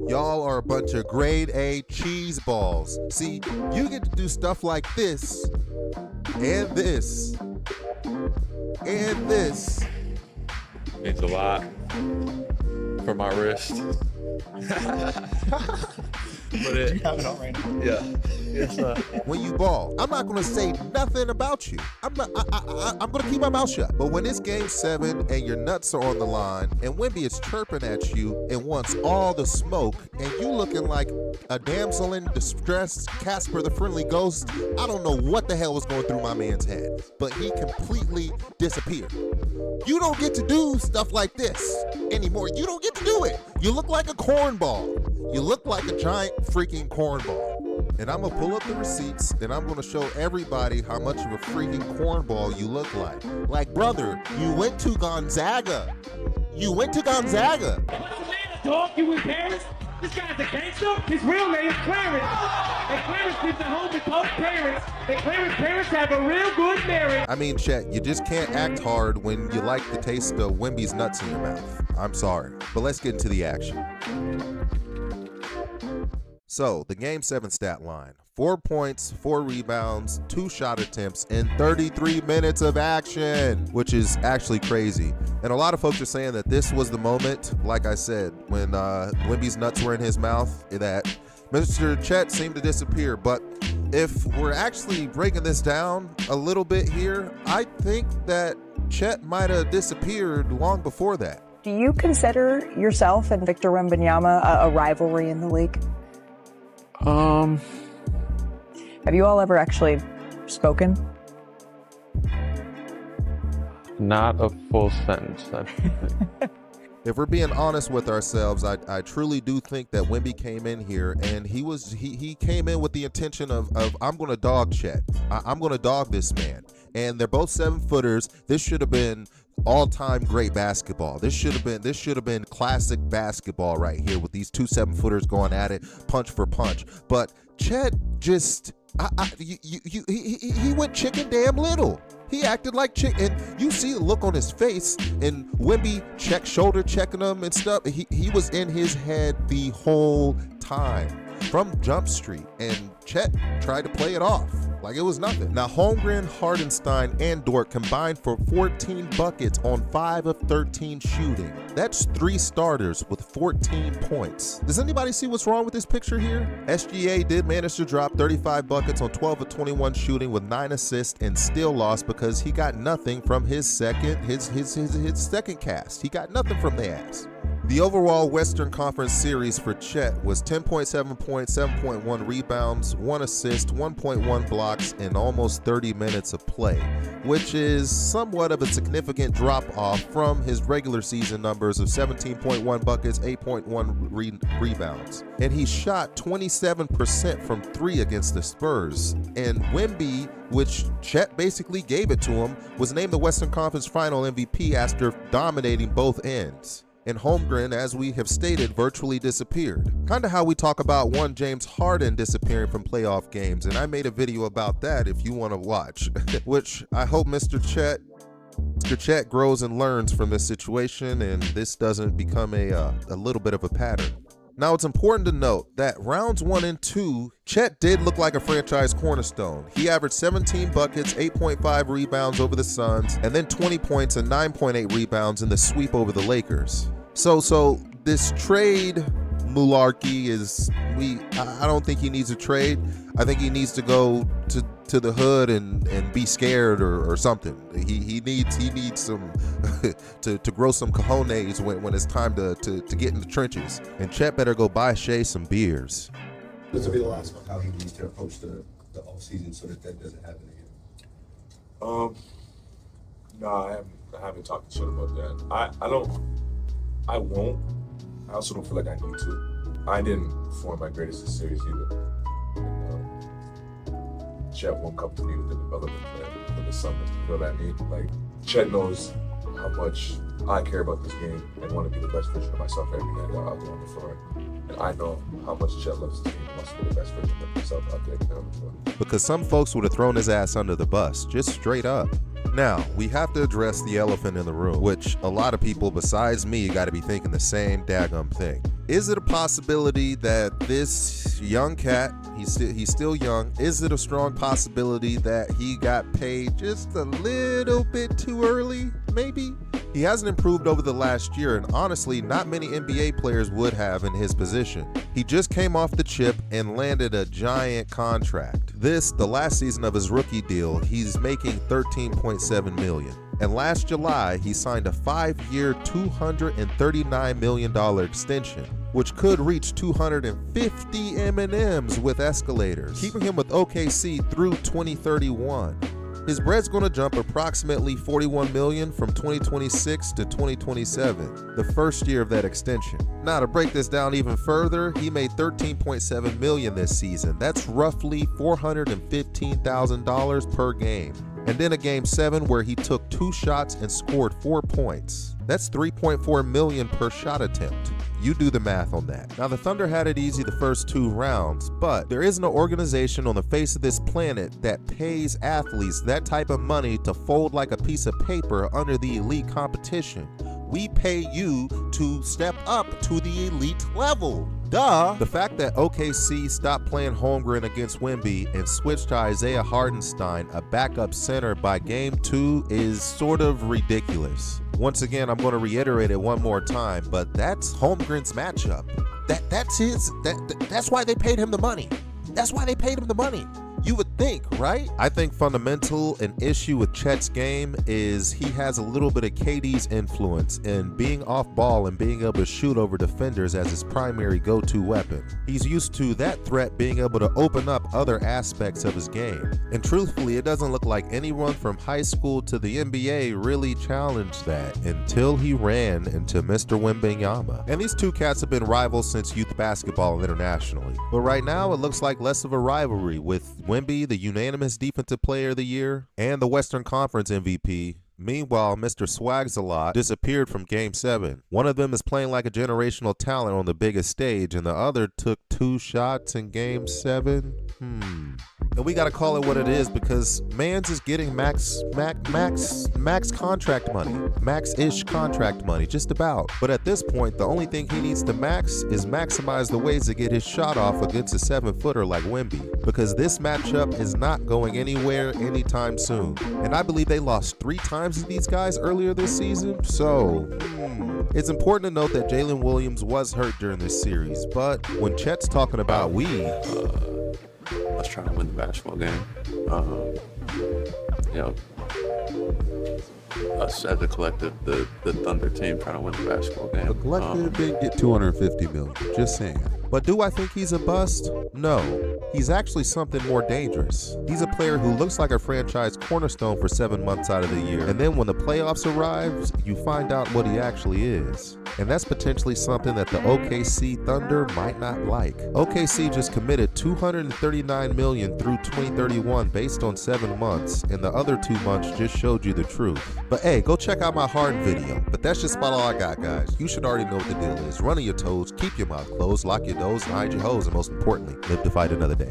Y'all are a bunch of grade A cheese balls. See, you get to do stuff like this, and this, and this. Means a lot for my wrist. But Do you have it on right now? yeah, it's When you ball, I'm not gonna say nothing about you. I'm gonna keep my mouth shut. But when it's game 7 and your nuts are on the line and Wimby is chirping at you and wants all the smoke and you looking like a damsel in distress, Casper the Friendly Ghost, I don't know what the hell was going through my man's head, but he completely disappeared. You don't get to do stuff like this anymore. You don't get to do it. You look like a cornball. You look like a giant freaking cornball. And I'm gonna pull up the receipts and I'm gonna show everybody how much of a freaking cornball you look like. Like, brother, you went to Gonzaga. You went to Gonzaga. What's the name of the dog you in Paris? This guy's a gangster. His real name is Clarence. And Clarence lives at home with both parents. And Clarence's parents have a real good marriage. I mean, Chet, you just can't act hard when you like the taste of Wimby's nuts in your mouth. I'm sorry, but let's get into the action. So, the Game 7 stat line. 4 points, 4 rebounds, 2 shot attempts, and 33 minutes of action, which is actually crazy. And a lot of folks are saying that this was the moment, like I said, when Wimby's nuts were in his mouth, that Mr. Chet seemed to disappear. But if we're actually breaking this down a little bit here, I think that Chet might have disappeared long before that. Do you consider yourself and Victor Wembanyama a rivalry in the league? Have you all ever actually spoken? not a full sentence. If we're being honest with ourselves, I truly do think that Wimby came in here and he came in with the intention of I'm going to dog Chet. I'm going to dog this man. And they're both 7-footers. This should have been all-time great basketball. This should have been classic basketball right here with these two 7-footers going at it, punch for punch. But Chet just he went chicken damn little. He acted like chicken. And you see the look on his face, and Wimby shoulder checking him and stuff. He was in his head the whole time from Jump Street, and Chet tried to play it off like it was nothing. Now, Holmgren, Hardenstein, and Dort combined for 14 buckets on 5 of 13 shooting. That's 3 starters with 14 points. Does anybody see what's wrong with this picture here? SGA did manage to drop 35 buckets on 12 of 21 shooting with 9 assists and still lost because he got nothing from his second cast. He got nothing from the ass. The overall Western Conference series for Chet was 10.7 points, 7.1 rebounds, 1 assist, 1.1 blocks, and almost 30 minutes of play, which is somewhat of a significant drop-off from his regular season numbers of 17.1 buckets, 8.1 rebounds. And he shot 27% from 3 against the Spurs. And Wimby, which Chet basically gave it to him, was named the Western Conference Final MVP after dominating both ends. And Holmgren, as we have stated, virtually disappeared. Kind of how we talk about one James Harden disappearing from playoff games, and I made a video about that if you want to watch, which I hope Mr. Chet grows and learns from this situation, and this doesn't become a little bit of a pattern. Now, it's important to note that rounds 1 and 2, Chet did look like a franchise cornerstone. He averaged 17 buckets, 8.5 rebounds over the Suns, and then 20 points and 9.8 rebounds in the sweep over the Lakers. So this trade malarkey is, I don't think he needs a trade. I think he needs to go to the hood and be scared or something. He needs some to grow some cojones when it's time to get in the trenches. And Chet better go buy Shea some beers. This will be the last one. How he needs to approach the off season so that doesn't happen again. No, I haven't talked to Chet about that. I won't. I also don't feel like I need to. I didn't form my greatest series either. Chet won't come to me with the development plan for the summer. You know what I mean? Like, Chet knows how much I care about this game and want to be the best version of myself every night out there on the floor. And I know how much Chet loves this game and wants to be the best version of himself out there on the floor. Because some folks would have thrown his ass under the bus, just straight up. Now, we have to address the elephant in the room, which a lot of people besides me got to be thinking the same daggum thing. Is it a possibility that this young cat, he's still young, is it a strong possibility that he got paid just a little bit too early? Maybe? He hasn't improved over the last year, and honestly, not many NBA players would have in his position. He just came off the chip and landed a giant contract. This, the last season of his rookie deal, he's making $13.7 million. And last July, he signed a 5-year, $239 million extension, which could reach 250 M&Ms with escalators, keeping him with OKC through 2031. His bread's going to jump approximately $41 million from 2026 to 2027, the first year of that extension. Now, to break this down even further, he made $13.7 million this season. That's roughly $415,000 per game. And then a game 7 where he took 2 shots and scored 4 points. That's $3.4 million per shot attempt. You do the math on that. Now, the Thunder had it easy the first 2 rounds, but there isn't an organization on the face of this planet that pays athletes that type of money to fold like a piece of paper under the elite competition. We pay you to step up to the elite level. Duh. The fact that OKC stopped playing Holmgren against Wimby and switched to Isaiah Hartenstein, a backup center, by game 2 is sort of ridiculous. Once again, I'm going to reiterate it one more time, but that's Holmgren's matchup. That's why they paid him the money. That's why they paid him the money. You would think, right? I think fundamental an issue with Chet's game is he has a little bit of KD's influence in being off ball and being able to shoot over defenders as his primary go-to weapon. He's used to that threat being able to open up other aspects of his game. And truthfully, it doesn't look like anyone from high school to the NBA really challenged that until he ran into Mr. Wembanyama. And these two cats have been rivals since youth basketball internationally. But right now, it looks like less of a rivalry, with Wimby, the unanimous Defensive Player of the Year, and the Western Conference MVP. Meanwhile, Mr. Swags-a-Lot disappeared from Game 7. One of them is playing like a generational talent on the biggest stage, and the other took 2 shots in Game 7. And we gotta call it what it is, because Mans is getting max contract money. Max-ish contract money, just about. But at this point, the only thing he needs to max is maximize the ways to get his shot off against a 7-footer like Wimby, because this matchup is not going anywhere anytime soon. And I believe they lost 3 times to these guys earlier this season, so it's important to note that Jalen Williams was hurt during this series. But when Chet's talking about Let's try to win the basketball game. Us as a collective, the Thunder team, trying to win the basketball game. The collective didn't get $250 million, just saying. But do I think he's a bust? No. He's actually something more dangerous. He's a player who looks like a franchise cornerstone for 7 months out of the year, and then when the playoffs arrives, you find out what he actually is. And that's potentially something that the OKC Thunder might not like. OKC just committed $239 million through 2031 based on 7 months, and the other 2 months just showed you the truth. But hey, go check out my Harden video. But that's just about all I got, guys. You should already know what the deal is. Run on your toes, keep your mouth closed, lock your doors, and hide your hoes, and most importantly, live to fight another day.